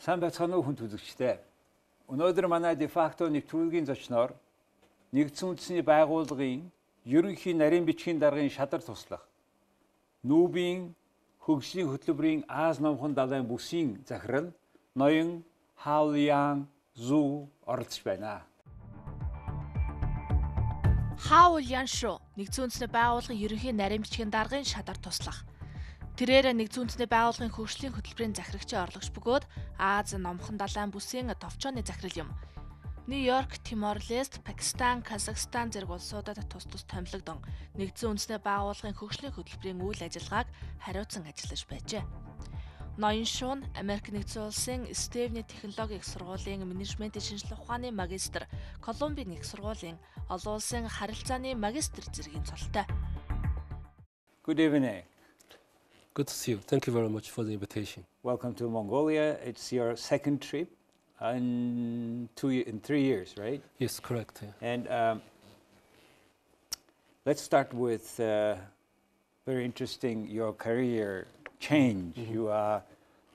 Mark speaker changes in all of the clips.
Speaker 1: Сайн байцгаана уу хүн үзэгчдээ. Өнөөдөр манай DeFacto нэвтрүүлгийн зочноор нэгдсэн үндэсний байгууллагын ерөнхий нарийн бичгийн даргын шадар туслах НҮБ-ын хөгжлийн хөтөлбөрийн Аз номхон далайн бүсийн захирал ноён Хаолянь Шу оролцож байна.
Speaker 2: Хаолянь Шу нэгдсэн үндэсний байгууллагын ерөнхий нарийн бичгийн даргын шадар туслах. Тэрээр нэгдсэн үндэсний байгууллагын хөгжлийн хөтөлбөрийн захирагчийн орлогч бөгөөд Аз номхон далайн бүсийн товчооны захирал юм. Нью-Йорк, Тимор-Лест, Пакистан, Казахстан зэрэг улсуудад тус томилогдсон нэгдсэн үндэсний байгууллагын хөгжлийн хөтөлбөрийн үйл ажиллагааг хариуцсан ажиллаж байжээ. Ноён Шу нь Америк нэгдсэн улсын Стевний технологийн их сургуулийн менежментийн шинжилгээ ухааны магистр, Колумбийн их сургуулийн олон улсын харилцааны магистр зэргийн цолтой.
Speaker 1: Good evening.
Speaker 3: Good to see you. Thank you very much for the invitation.
Speaker 1: Welcome to Mongolia. It's your second trip in 3 years, right?
Speaker 3: Yes, correct. Yeah.
Speaker 1: And let's start with very interesting your career change. You are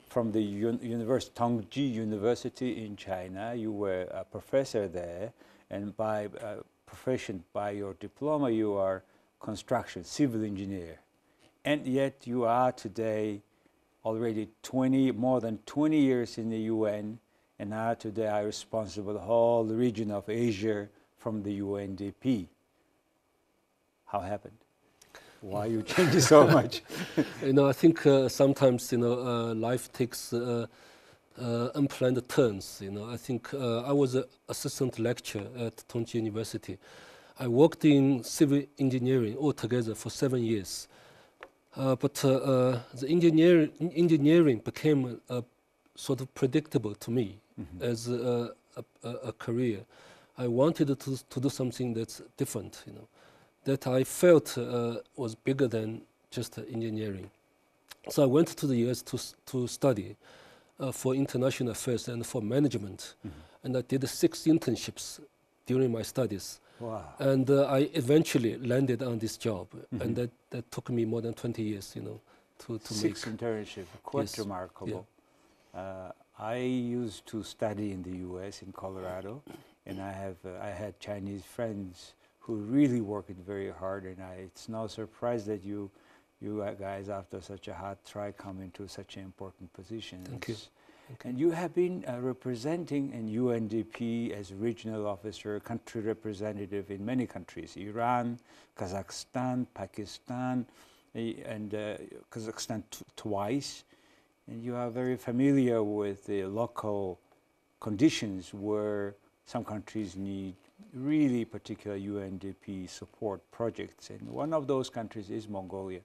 Speaker 1: from the Tongji University in China. You were a professor there, and by profession, by your diploma, you are construction civil engineer. And yet you are today already more than 20 years in the UN, and now today are responsible for the whole region of Asia from the UNDP. How happened? Why you changed so much?
Speaker 3: I think sometimes life takes unplanned turns. I think I was an assistant lecturer at Tongji University. I worked in civil engineering altogether for 7 years. But the engineering became sort of predictable to me as a career. I wanted to do something that's different, that I felt was bigger than just engineering. So I went to the US to study for international affairs and for management, and I did 6 internships during my studies.
Speaker 1: Wow.
Speaker 3: And I eventually landed on this job, and that took me more than 20 years, to
Speaker 1: 6
Speaker 3: make.
Speaker 1: internships, quite
Speaker 3: Yes.
Speaker 1: remarkable. I used to study in the U.S. in Colorado, and I had Chinese friends who really worked very hard, and it's no surprise that you guys, after such a hard try, come into such an important position.
Speaker 3: Thank you.
Speaker 1: And you have been representing in UNDP as regional officer, country representative in many countries, Iran, Kazakhstan, Pakistan, and Kazakhstan twice. And you are very familiar with the local conditions where some countries need really particular UNDP support projects. And one of those countries is Mongolia.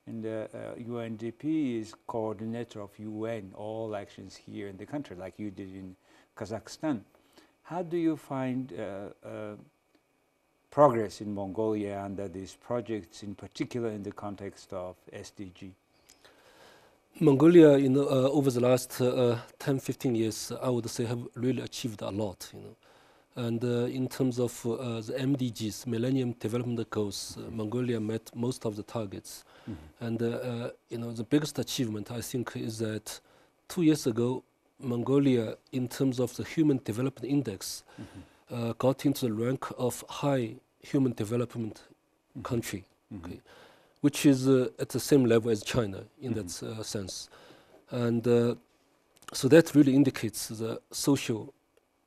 Speaker 1: And UNDP is coordinator of UN, all actions here in the country, like you did in Kazakhstan. How do you find progress in Mongolia under these projects, in particular in the context of SDG?
Speaker 3: Mongolia, over the last 10-15 years, I would say have really achieved a lot, And in terms of the MDGs, Millennium Development Goals, Mongolia met most of the targets. And the biggest achievement, I think, is that 2 years ago, Mongolia, in terms of the Human Development Index, got into the rank of high human development country, which is at the same level as China in that sense. And so that really indicates the social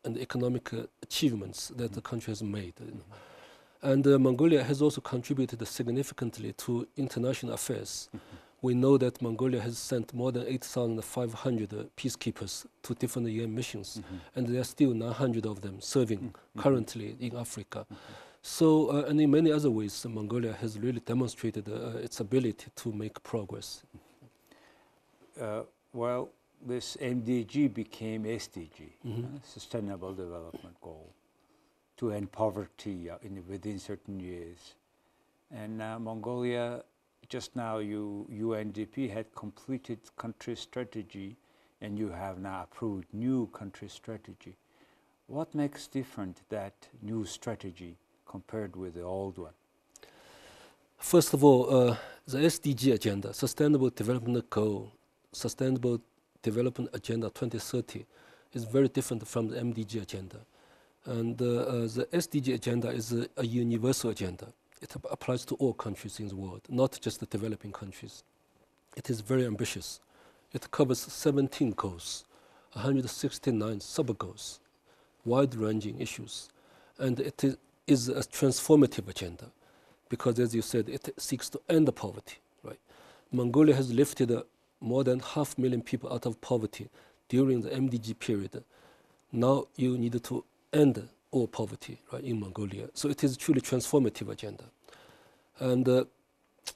Speaker 3: and economic achievements that the country has made. And Mongolia has also contributed significantly to international affairs. We know that Mongolia has sent more than 8,500 peacekeepers to different UN missions, and there are still 900 of them serving currently in Africa. So, and in many other ways, Mongolia has really demonstrated its ability to make progress.
Speaker 1: Well, this MDG became SDG, Sustainable Development Goal, to end poverty within certain years. And Mongolia, just now UNDP had completed country strategy, and you have now approved new country strategy. What makes different that new strategy compared with the old one?
Speaker 3: First of all, the SDG agenda, Sustainable Development Goal, Sustainable Development Agenda 2030 is very different from the MDG agenda. And the SDG agenda is a universal agenda. It applies to all countries in the world, not just the developing countries. It is very ambitious. It covers 17 goals, 169 sub-goals, wide-ranging issues. And it is a transformative agenda because, as you said, it seeks to end the poverty. Right? Mongolia has lifted more than 500,000 people out of poverty during the MDG period. Now you need to end all poverty, right, in Mongolia. So it is a truly transformative agenda. And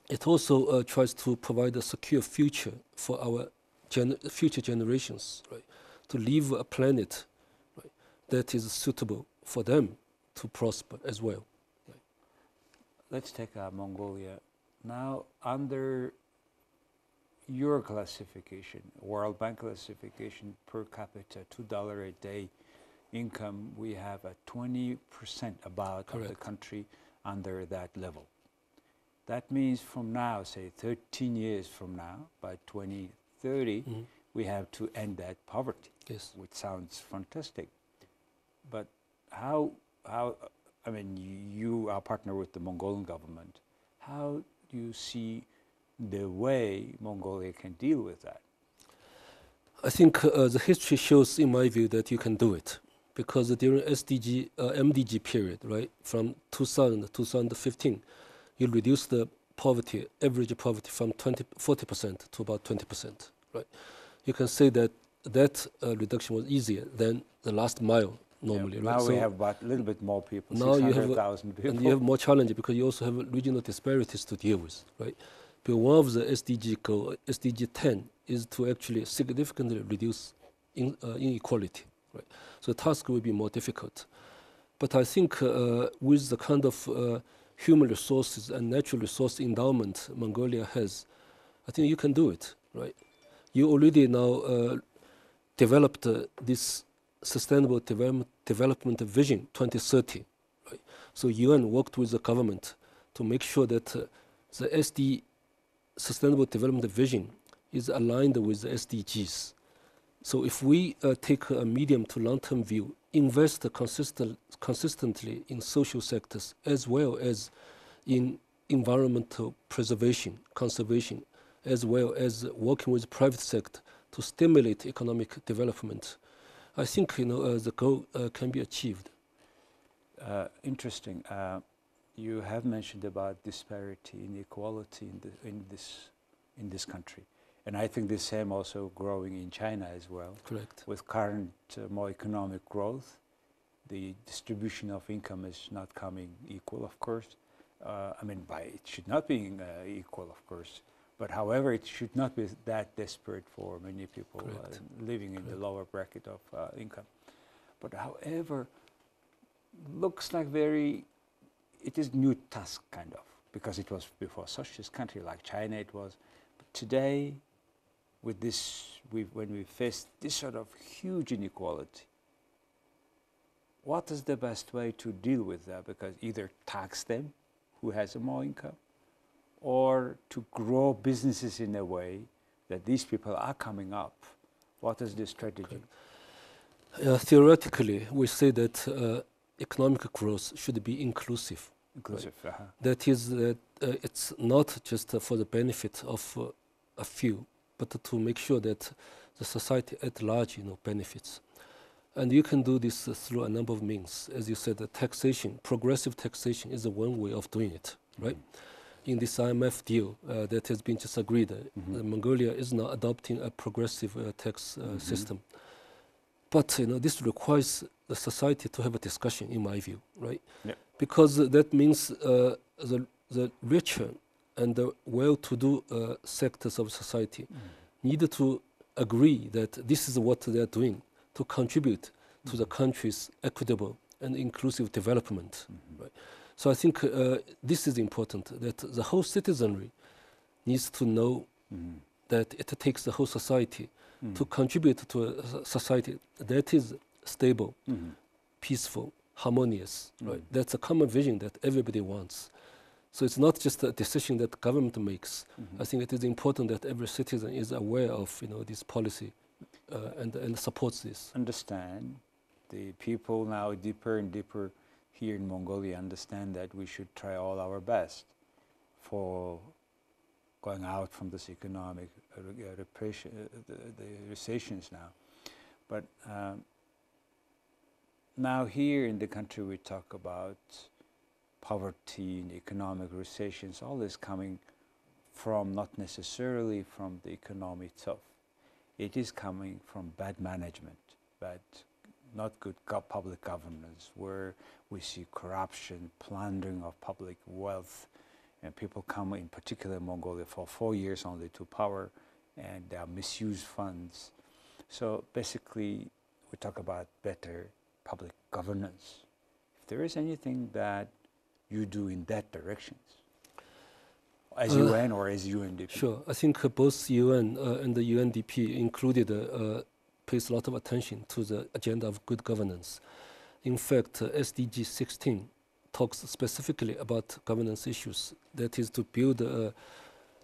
Speaker 3: it also tries to provide a secure future for our future generations, right, to leave a planet, right, that is suitable for them to prosper as well. Right.
Speaker 1: Let's take Mongolia. Now, under your classification, World Bank classification, per capita, $2 a day income, we have a 20% about of the country under that level. That means from now, say 13 years from now, by 2030, we have to end that poverty, which sounds fantastic. But how, I mean, you are partner with the Mongolian government. How do you see the way Mongolia can deal with that?
Speaker 3: I think the history shows, in my view, that you can do it. Because during MDG period, right, from 2000 to 2015, you reduce the poverty, average poverty, from 40% to about 20%. Right, you can say that that reduction was easier than the last mile normally.
Speaker 1: Yeah,
Speaker 3: right?
Speaker 1: Now we have about a little bit more people,
Speaker 3: now
Speaker 1: 600,000 people.
Speaker 3: And you have more challenge because you also have regional disparities to deal with. Right, but one of the SDG goal, SDG 10, is to actually significantly reduce inequality. Right, so the task will be more difficult. But I think with the kind of human resources and natural resource endowment Mongolia has, I think you can do it, right? You already now developed this Sustainable Development Vision 2030, right? So UN worked with the government to make sure that the SD Sustainable Development Vision is aligned with the SDGs. So if we take a medium to long-term view, invest consistently in social sectors as well as in environmental preservation, conservation, as well as working with the private sector to stimulate economic development, I think the goal can be achieved.
Speaker 1: Interesting. You have mentioned about disparity, inequality in this country. And I think the same also growing in China as well.
Speaker 3: Correct. With
Speaker 1: current more economic growth, the distribution of income is not coming equal, of course. I mean, it should not be equal, of course. But however, it should not be that desperate for many people living in the lower bracket of income. But however, looks like it is new task kind of, because it was before socialist country like China it was. But today, with this, when we face this sort of huge inequality, what is the best way to deal with that? Because either tax them, who has more income, or to grow businesses in a way that these people are coming up. What is the strategy?
Speaker 3: Theoretically, we say that economic growth should be inclusive.
Speaker 1: Inclusive.
Speaker 3: Right? That is, that it's not just for the benefit of a few, but to make sure that the society at large, benefits. And you can do this through a number of means. As you said, the taxation, progressive taxation is one way of doing it, right? In this IMF deal that has been just agreed, Mongolia is now adopting a progressive tax system. But this requires the society to have a discussion, in my view, right? Yep. Because that means the richer and the well-to-do sectors of society need to agree that this is what they are doing to contribute to the country's equitable and inclusive development. Right? So I think this is important, that the whole citizenry needs to know that it takes the whole society to contribute to a society that is stable, peaceful, harmonious. Right? That's a common vision that everybody wants. So it's not just a decision that government makes. I think it is important that every citizen is aware of this policy and supports this.
Speaker 1: Understand. The people now deeper and deeper here in Mongolia understand that we should try all our best for going out from this economic repression, the recessions now. But now here in the country we talk about poverty and economic recessions, all this coming from not necessarily from the economy itself. It is coming from bad management, not good public governance, where we see corruption, plundering of public wealth, and people come, in particular in Mongolia, for 4 years only to power, and they misuse funds. So basically, we talk about better public governance. If there is anything that you do in that direction, as UN or as UNDP?
Speaker 3: Sure. I think both UN and the UNDP included pays a lot of attention to the agenda of good governance. In fact, SDG 16 talks specifically about governance issues, that is to build an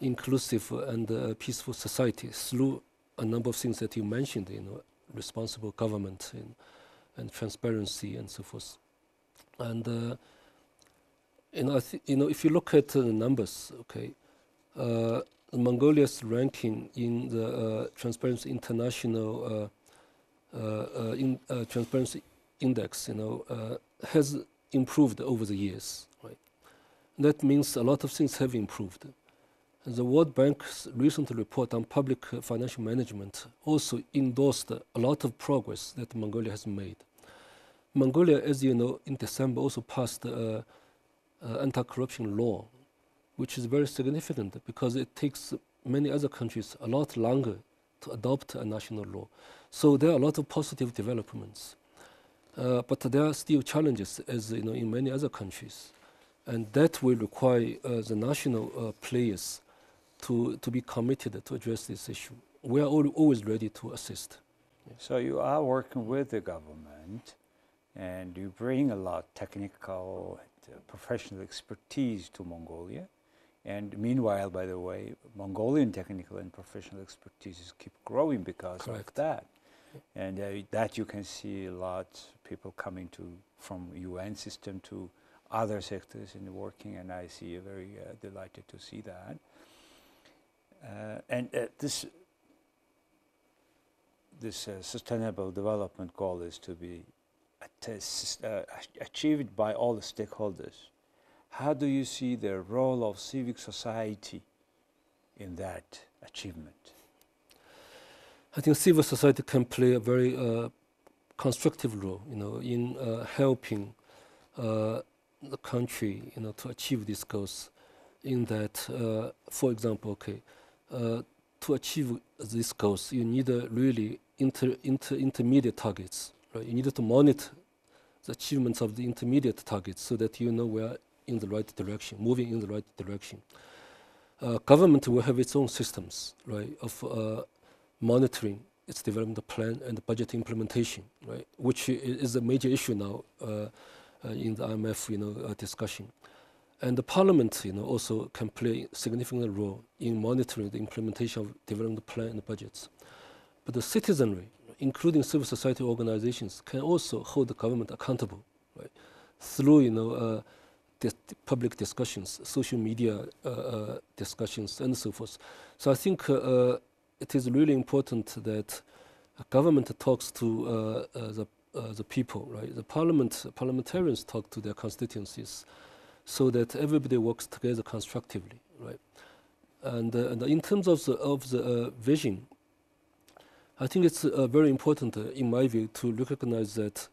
Speaker 3: inclusive and peaceful society through a number of things that you mentioned, responsible government and transparency and so forth. And if you look at the numbers, okay, Mongolia's ranking in the Transparency International Transparency Index, has improved over the years, right? That means a lot of things have improved. And the World Bank's recent report on public financial management also endorsed a lot of progress that Mongolia has made. Mongolia, as you know, in December also passed anti-corruption law, which is very significant because it takes many other countries a lot longer to adopt a national law. So there are a lot of positive developments. But there are still challenges, as in many other countries. And that will require the national players to be committed to address this issue. We are always ready to assist.
Speaker 1: Yeah. So you are working with the government, and you bring a lot of technical and professional expertise to Mongolia. And meanwhile, by the way, Mongolian technical and professional expertise keep growing because of that. And that you can see a lot of people coming from UN system to other sectors in the working, and I see very delighted to see that. This sustainable development goal is to be achieved by all the stakeholders. How do you see the role of civic society in that achievement?
Speaker 3: I think civil society can play a very constructive role, in helping the country, to achieve these goals. In that, for example, to achieve these goals, you need really intermediate targets. Right? You need to monitor the achievements of the intermediate targets so that you know we are in the right direction, moving in the right direction. Government will have its own systems, right, of monitoring its development plan and budget implementation, right, which is a major issue now in the IMF, discussion. And the parliament, also can play a significant role in monitoring the implementation of development plan and budgets. But the citizenry, including civil society organizations, can also hold the government accountable, right, through, public discussions, social media discussions, and so forth. So I think it is really important that government talks to the people, right? The parliamentarians talk to their constituencies, so that everybody works together constructively, right? And in terms of the vision, I think it's very important, in my view, to recognize that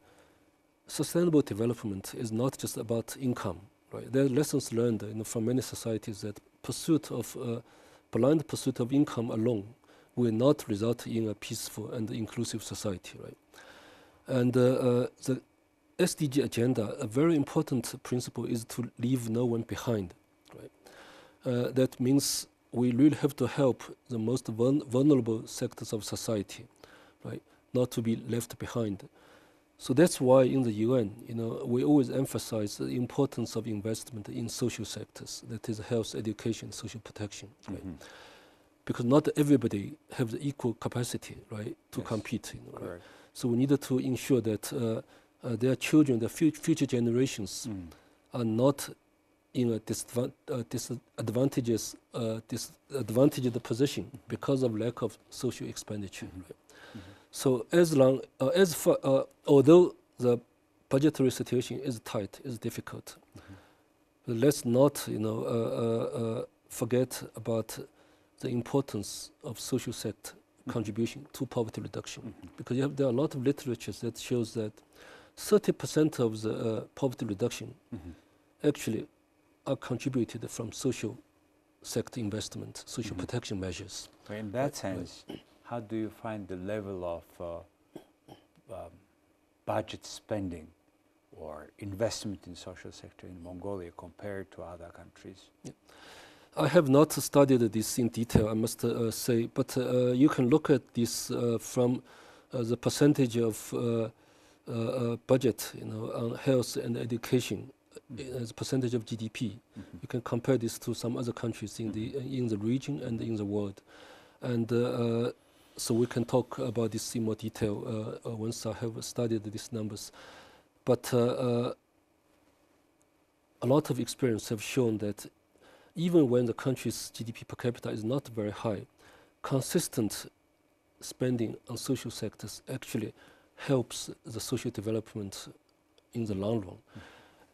Speaker 3: sustainable development is not just about income, right? There are lessons learned, from many societies that blind pursuit of income alone will not result in a peaceful and inclusive society, right? And the SDG agenda, a very important principle is to leave no one behind, right? That means we really have to help the most vulnerable sectors of society, right? Not to be left behind. So that's why in the UN, we always emphasize the importance of investment in social sectors, that is health, education, social protection, right? because not everybody have the equal capacity, right, to compete. Right? So we needed to ensure that their children, the future generations, are not in a disadvantaged position because of lack of social expenditure. Right? So although the budgetary situation is tight, is difficult, let's not forget about the importance of social sector contribution to poverty reduction, because there are a lot of literature that shows that 30% of the poverty reduction actually are contributed from social sector investment, social protection measures.
Speaker 1: In that sense, how do you find the level of budget spending or investment in social sector in Mongolia compared to other countries?
Speaker 3: Yeah. I have not studied this in detail, I must say, but you can look at this from the percentage of budget, on health and education as a percentage of GDP. You can compare this to some other countries in the region and in the world, and so we can talk about this in more detail once I have studied these numbers. But a lot of experience have shown that even when the country's GDP per capita is not very high, consistent spending on social sectors actually helps the social development in the long run.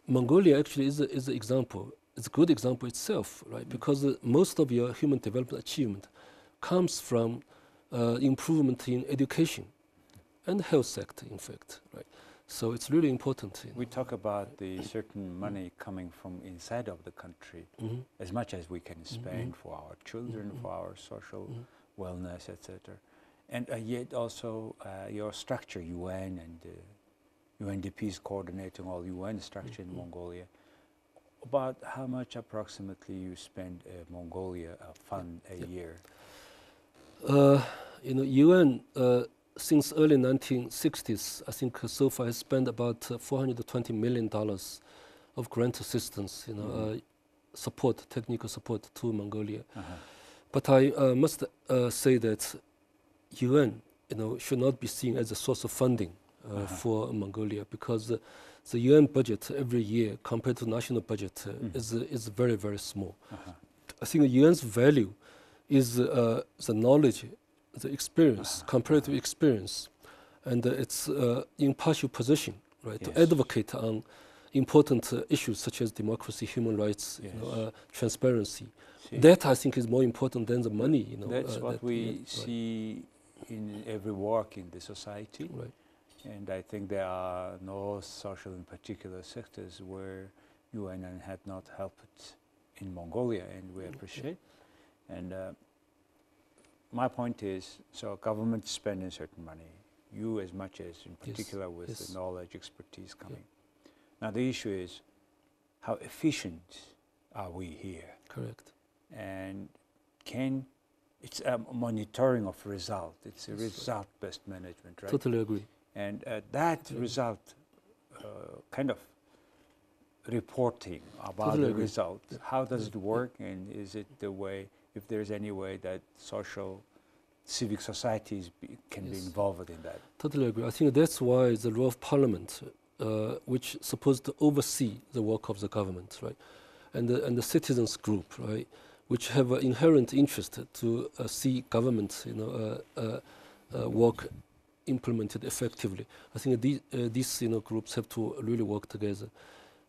Speaker 3: Mongolia actually is an example. It's a good example itself, right? Because most of your human development achievement comes from improvement in education and health sector, in fact, right? So it's really important.
Speaker 1: We talk about the certain money coming from inside of the country, as much as we can spend for our children, for our social wellness, etc. And yet also your structure, UN and UNDP is coordinating all UN structure in Mongolia. About how much approximately you spend Mongolia fund a year?
Speaker 3: UN since early 1960s, I think so far has spent about $420 million of grant assistance, support, technical support to Mongolia. But I must say that UN, should not be seen as a source of funding for Mongolia, because the UN budget every year compared to national budget is very, very small. I think the UN's value is the knowledge, the experience, comparative experience, and its impartial position, right, to advocate on important issues such as democracy, human rights, transparency. That I think is more important than the money.
Speaker 1: That's what we see in every work in the society.
Speaker 3: Right.
Speaker 1: And I think there are no social in particular sectors where UN had not helped in Mongolia, and we appreciate. And my point is, so government spending certain money, you as much as in particular with the knowledge, expertise coming. Now the issue is, how efficient are we here?
Speaker 3: Correct.
Speaker 1: And it's a monitoring of result. It's a result-based management, right?
Speaker 3: Totally agree.
Speaker 1: And that result kind of reporting about the result, how does it work, and is it the way, if there's any way that civic societies can be involved in that?
Speaker 3: Totally agree. I think that's why the role of Parliament, which is supposed to oversee the work of the government, right, and the citizens group, right, which have an inherent interest to see government, work implemented effectively. I think these groups have to really work together.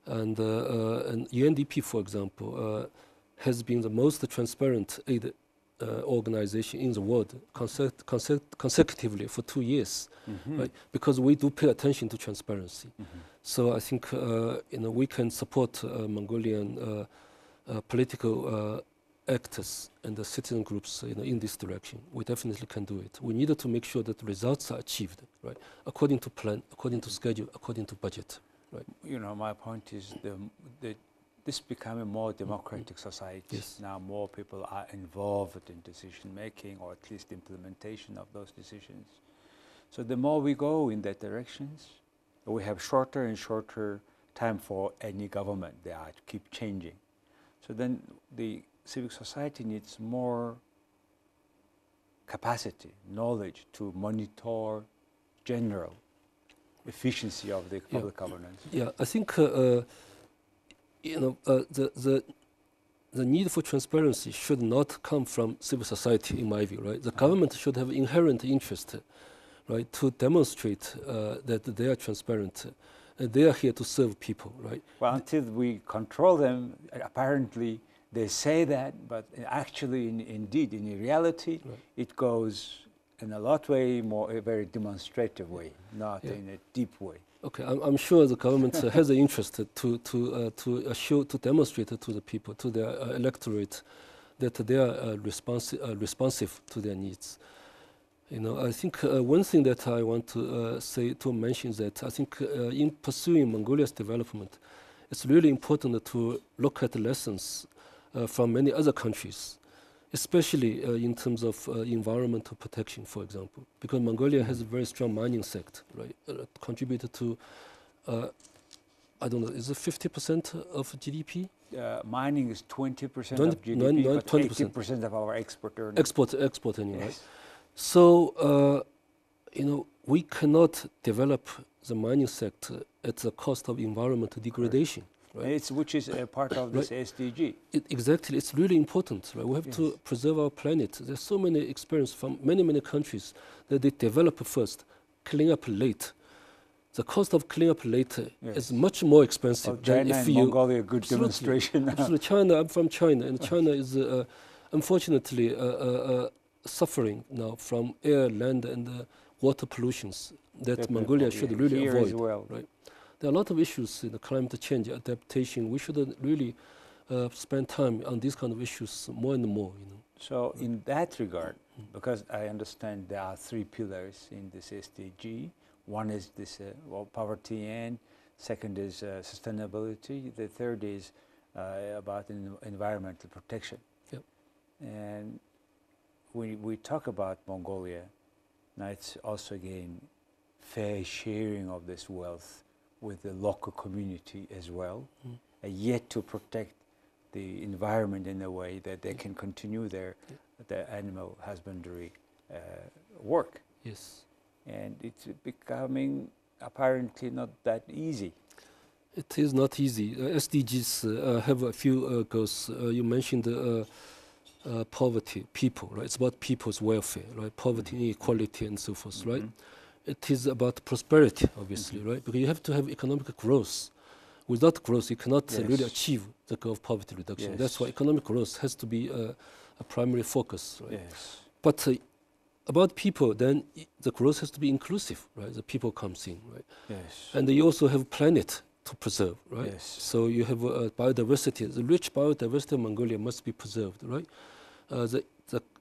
Speaker 3: And UNDP, for example, has been the most transparent aid organization in the world consecutively for 2 years, right? Because we do pay attention to transparency. So I think we can support Mongolian political actors and the citizen groups in this direction. We definitely can do it. We needed to make sure that the results are achieved, right, according to plan, according to schedule, according to budget. Right.
Speaker 1: My point is this becoming a more democratic society.
Speaker 3: Yes.
Speaker 1: Now more people are involved in decision making, or at least implementation of those decisions. So the more we go in that directions, we have shorter and shorter time for any government. They are to keep changing. So then the civic society needs more capacity, knowledge to monitor general efficiency of the public governance?
Speaker 3: Yeah, I think the need for transparency should not come from civil society, in my view. Right, the government should have inherent interest, right, to demonstrate that they are transparent. They are here to serve people, right?
Speaker 1: Well, until we control them, apparently they say that, but actually, indeed, in reality, it goes in a lot way more a very demonstrative way, not in a deep way.
Speaker 3: Okay, I'm sure the government has an interest to demonstrate to the people, to their electorate, that they are responsive to their needs. You know, I think one thing that I want to mention is that I think in pursuing Mongolia's development, it's really important to look at the lessons from many other countries, especially in terms of environmental protection, for example, because Mongolia has a very strong mining sector, right? Contributed to, I don't know, is it 50% of GDP?
Speaker 1: Mining is 20% of GDP, but 80% of our export earnings.
Speaker 3: Export anyway. Yes. So, you know, we cannot develop the mining sector at the cost of environmental degradation. Right?
Speaker 1: Which is a part of this SDG.
Speaker 3: Exactly, it's really important. Right? We have to preserve our planet. There's so many experiences from many countries that they develop first, clean up late. The cost of cleaning up later is much more expensive than if you...
Speaker 1: Mongolia, good demonstration.
Speaker 3: Absolutely. China, I'm from China, and China is unfortunately suffering now from air, land, and water pollutions that Mongolia should really avoid.
Speaker 1: As well.
Speaker 3: Right? There are a lot of issues in the climate change, adaptation. We should really spend time on these kind of issues more and more. You know.
Speaker 1: So in that regard, because I understand there are 3 pillars in this SDG. One is this poverty end, second is sustainability, the third is about environmental protection.
Speaker 3: Yep.
Speaker 1: And when we talk about Mongolia, now it's also again fair sharing of this wealth with the local community as well, yet to protect the environment in a way that they can continue their animal husbandry work.
Speaker 3: Yes.
Speaker 1: And it's becoming apparently not that easy.
Speaker 3: It is not easy. SDGs have a few goals. You mentioned poverty, people, right? It's about people's welfare, right? Poverty, inequality, and so forth, right? It is about prosperity, obviously, right? Because you have to have economic growth. Without growth, you cannot really achieve the goal of poverty reduction.
Speaker 1: Yes.
Speaker 3: That's why economic growth has to be a primary focus, right?
Speaker 1: Yes.
Speaker 3: But about people, then the growth has to be inclusive, right? The people comes in, right?
Speaker 1: Yes.
Speaker 3: And you also have planet to preserve, right?
Speaker 1: Yes.
Speaker 3: So you have biodiversity. The rich biodiversity of Mongolia must be preserved, right?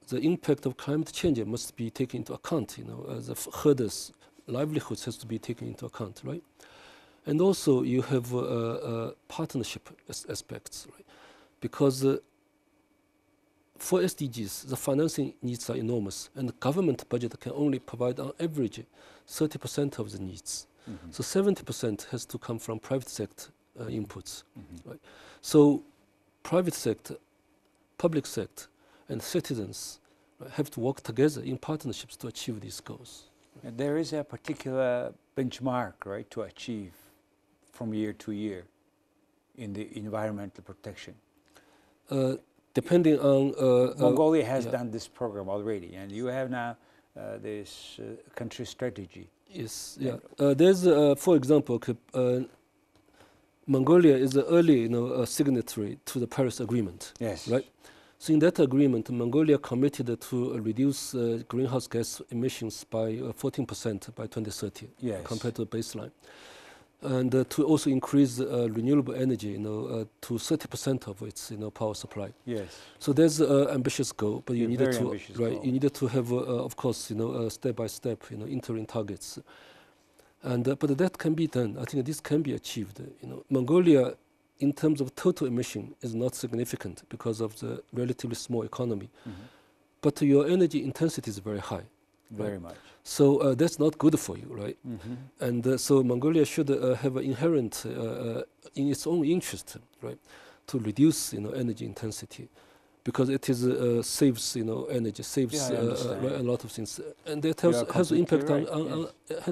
Speaker 3: The impact of climate change must be taken into account. You know, the herders' livelihoods has to be taken into account, right? And also you have partnership aspects, right? Because for SDGs, the financing needs are enormous, and the government budget can only provide on average 30% of the needs. So 70% has to come from private sector inputs. Right? So private sector, public sector, and citizens have to work together in partnerships to achieve these goals.
Speaker 1: And there is a particular benchmark, right, to achieve from year to year in the environmental protection.
Speaker 3: Depending on...
Speaker 1: Mongolia has done this program already, and you have now this country strategy.
Speaker 3: Yes, there's, for example, Mongolia is the early signatory to the Paris Agreement.
Speaker 1: Yes.
Speaker 3: Right? So in that agreement, Mongolia committed to reduce greenhouse gas emissions by 14% by 2030 compared to the baseline. And to also increase renewable energy, to 30% of its, power supply.
Speaker 1: Yes.
Speaker 3: So there's an ambitious goal, but you needed to,
Speaker 1: goal.
Speaker 3: You needed to have, of course, step by step, interim targets. And but that can be done. I think this can be achieved. Mongolia, in terms of total emission, is not significant because of the relatively small economy. But your energy intensity is very high.
Speaker 1: Very much.
Speaker 3: So that's not good for you, right? And so Mongolia should have an inherent, in its own interest, right, to reduce, energy intensity. because it is saves energy, saves a lot of things, and that has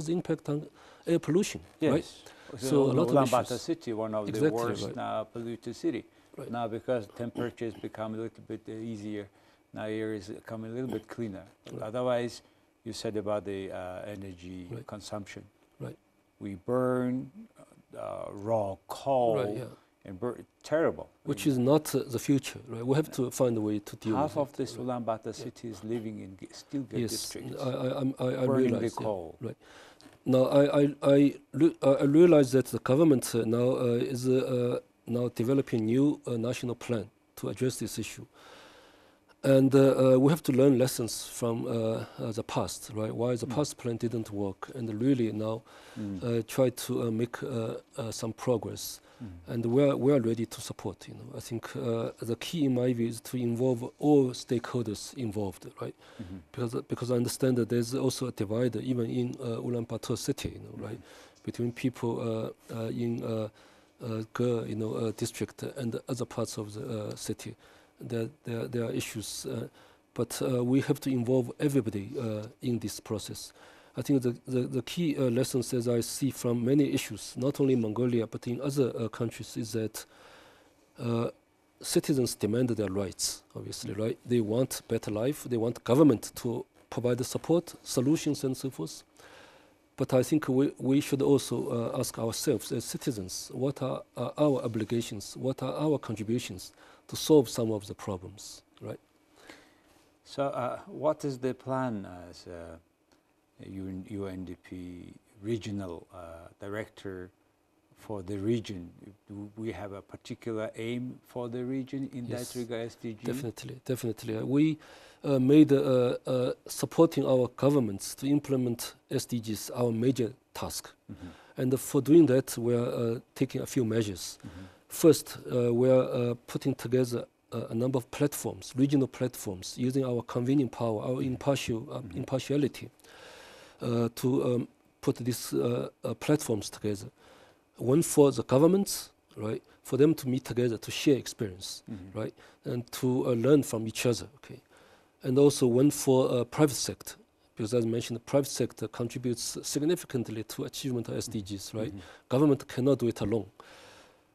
Speaker 3: impact on air pollution, right?
Speaker 1: So a lot of issues. City, one of the worst now polluted city. Right. Now because temperatures become a little bit easier, now air is becoming a little bit cleaner. Right. Otherwise, you said about the energy consumption. Right. We burn raw coal. And terrible.
Speaker 3: Which is not the future, right? We have to find a way to deal with it.
Speaker 1: Half of this Ulaanbaatar city is living in Steelgate district.
Speaker 3: I
Speaker 1: burning
Speaker 3: realize,
Speaker 1: the coal.
Speaker 3: Right. Now, I realize that the government now is now developing new national plan to address this issue. And we have to learn lessons from the past, right? Why the past plan didn't work, and really now try to make some progress. And we are ready to support. I think the key in my view is to involve all stakeholders involved, right? Because I understand that there's also a divide even in Ulaanbaatar city, right, between people in district and other parts of the city. There are issues, but we have to involve everybody in this process. I think the key lessons, as I see from many issues, not only in Mongolia but in other countries, is that citizens demand their rights. Obviously, right? They want better life. They want government to provide the support, solutions, and so forth. But I think we should also ask ourselves as citizens, what are our obligations? What are our contributions to solve some of the problems, right?
Speaker 1: So what is the plan as UNDP regional director for the region? Do we have a particular aim for the region in that regard, SDG?
Speaker 3: Definitely. We made supporting our governments to implement SDGs our major task. And for doing that, we are taking a few measures. First, we are putting together a number of platforms, regional platforms, using our convening power, our impartiality, to put these platforms together. One for the governments, right, for them to meet together to share experience, right, and to learn from each other, okay. And also one for private sector, because as mentioned, the private sector contributes significantly to achievement of SDGs, right. Government cannot do it alone.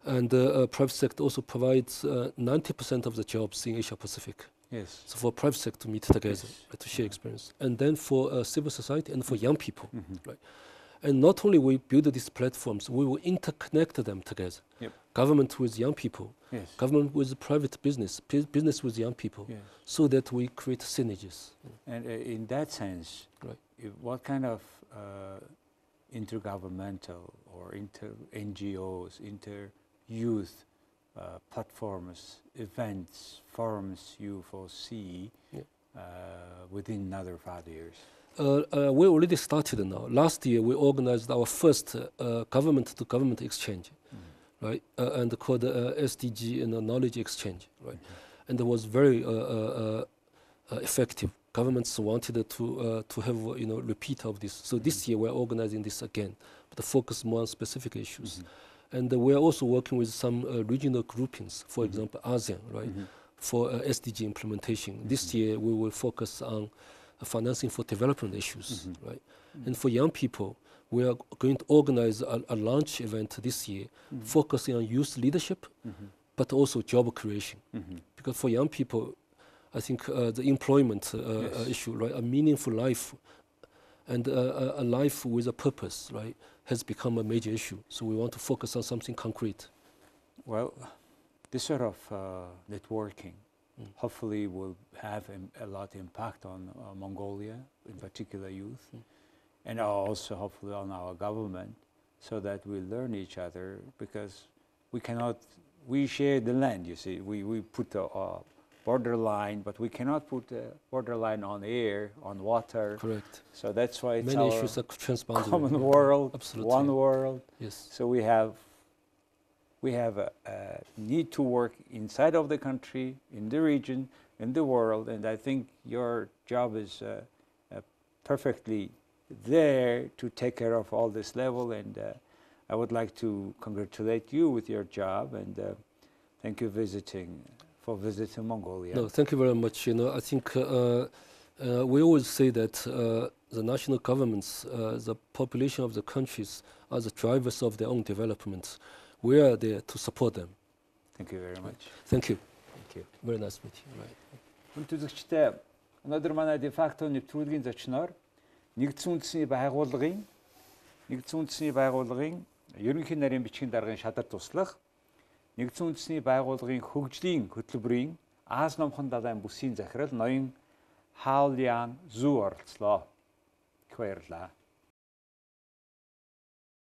Speaker 3: And private sector also provides 90% of the jobs in Asia Pacific.
Speaker 1: Yes.
Speaker 3: So for private sector to meet together, to share experience. And then for civil society and for young people, right. And not only we build these platforms, we will interconnect them together. Government with young people, government with private business, business with young people, so that we create synergies.
Speaker 1: And in that sense, what kind of intergovernmental or inter-NGOs, inter-youth platforms, events, forums you foresee within another 5 years?
Speaker 3: We already started now. Last year, we organized our first government-to-government exchange, right? And called SDG Knowledge Exchange, right? And it was very effective. Governments wanted to have repeat of this. So this year, we're organizing this again, but focus more on specific issues. And we're also working with some regional groupings, for example, ASEAN, right? For SDG implementation. This year, we will focus on financing for development issues, right? And for young people, we are going to organize a launch event this year, focusing on youth leadership, but also job creation. Because for young people, I think the employment issue, right, a meaningful life and a life with a purpose, right, has become a major issue. So we want to focus on something concrete.
Speaker 1: Well, this sort of networking hopefully will have a lot of impact on Mongolia, in particular youth, and also hopefully on our government, so that we learn each other, because we share the land, you see. We put a borderline, but we cannot put a borderline on air, on water.
Speaker 3: Correct.
Speaker 1: So that's why it's
Speaker 3: many
Speaker 1: our
Speaker 3: issues are transboundary.
Speaker 1: Common world,
Speaker 3: Absolutely.
Speaker 1: One world.
Speaker 3: Yes.
Speaker 1: So we have a need to work inside of the country, in the region, in the world, and I think your job is perfectly there to take care of all this level, and I would like to congratulate you with your job, and thank you for visiting for visiting Mongolia.
Speaker 3: No, thank you very much. I think we always say that the national governments, the population of the countries are the drivers of their own development. We are there to support them.
Speaker 1: Thank you very much.
Speaker 3: Thank you.
Speaker 1: Thank you.
Speaker 3: Very nice meeting. Right.
Speaker 1: Хүн үзэгчтэй өнөөдөр манай DeFacto нэвтрүүлгийн зочноор Нэгдсэн үндэсний байгууллагын ерөнхий нарийн бичгийн даргын шадар туслах, Нэгдсэн үндэсний байгууллагын хөгжлийн хөтөлбөрийн Аз номхон далайн бүсийн захирал ноён Хаолянь Шу оролцлоо. Их баярлалаа.